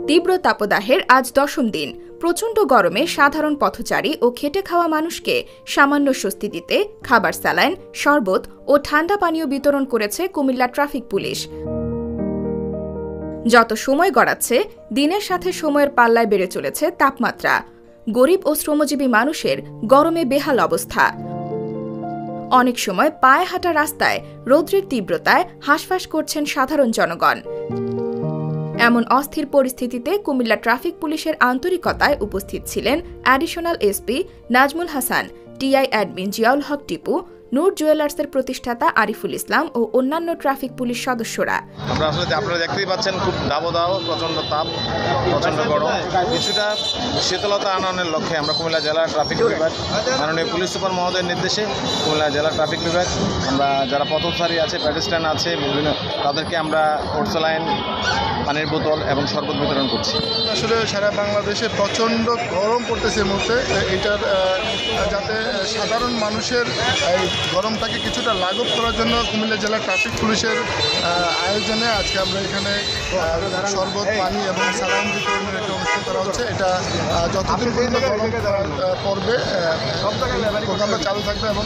তীব্র তাপদাহের আজ ১০ম দিন। প্রচণ্ড গরমে সাধারণ পথচারী ও খেটে খাওয়া মানুষকে সামান্য স্বস্তি দিতে খাবার, স্যালাইন, শরবত ও ঠান্ডা পানীয় বিতরণ করেছে কুমিল্লা ট্রাফিক পুলিশ। যত সময় গড়াচ্ছে, দিনের সাথে সময়ের পাল্লায় বেড়ে চলেছে তাপমাত্রা। গরিব ও শ্রমজীবী মানুষের গরমে বেহাল অবস্থা। অনেক সময় পায়ে হাঁটা রাস্তায় রৌদ্রের তীব্রতায় হাঁসফাঁস করছেন সাধারণ জনগণ। এমন অস্থির পরিস্থিতিতে কুমিল্লা ট্রাফিক পুলিশের আন্তরিকতায় উপস্থিত ছিলেন additional SP Nazmul Hasan, TI admin Ziaul Haq Tipu, Noor জুয়েলার্সের প্রতিষ্ঠাতা আরিফুল ইসলাম ও অন্যান্য ট্রাফিক পুলিশ সদস্যরা। আপনারা দেখতেই পাচ্ছেন, খুব দাবদাহ, প্রচণ্ড তাপ, প্রচণ্ড গরম। কিছুটা শীতলতা আনয়নের লক্ষ্যে আমরা কুমিল্লা জেলা ট্রাফিক বিভাগ, মাননীয় পুলিশ সুপার মহোদয়ের নির্দেশে কুমিল্লা জেলা ট্রাফিক বিভাগ, আমরা যারা পথচারী আছে, পেডেস্ট্রিয়ান আছে, বিভিন্ন তাদেরকে আমরা ওরসলাইন, পানির বোতল এবং শরবত বিতরণ করছি। আসলে সারা বাংলাদেশে প্রচণ্ড গরম পড়তেছে এই মুহূর্তে। এটার যাতে সাধারণ মানুষের গরমটাকে কিছুটা লাঘব করার জন্য কুমিল্লা জেলা ট্রাফিক পুলিশের আয়োজনে আজকে আমরা এখানে শরবত, পানি এবং সালাম বিতরণের একটা অনুষ্ঠান করা হচ্ছে। এটা যতদিন পর্যন্ত গরম পড়বে প্রোগ্রামটা চালু থাকবে এবং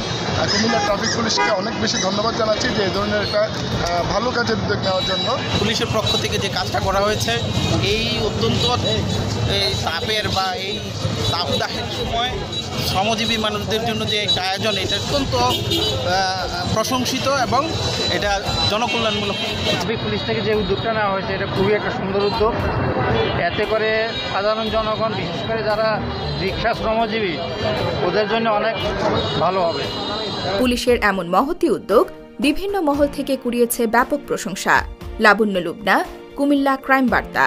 কুমিল্লা ট্রাফিক পুলিশকে অনেক বেশি ধন্যবাদ জানাচ্ছি যে এই ধরনের একটা ভালো কাজের উদ্যোগ নেওয়ার জন্য। পুলিশের পক্ষ থেকে যে কাজটা করা হয়েছে, এই অত্যন্ত তাপের বা এই তাপদাহের সময় শ্রমজীবী মানুষদের জন্য যে একটা আয়োজন, এটা অত্যন্ত প্রশংসিত এবং এটা জনকল্যাণমূলক। ট্রাফিক পুলিশ থেকে যে উদ্যোগটা নেওয়া হয়েছে, এটা খুবই একটা সুন্দর উদ্যোগ। এতে করে সাধারণ জনগণ, বিশেষ করে যারা রিক্সা শ্রমজীবী, ওদের জন্য অনেক ভালো হবে। পুলিশের এমন মহতী উদ্যোগ বিভিন্ন মহল থেকে কুড়িয়েছে ব্যাপক প্রশংসা। লাবণ্য লুবনা, কুমিল্লা ক্রাইম বার্তা।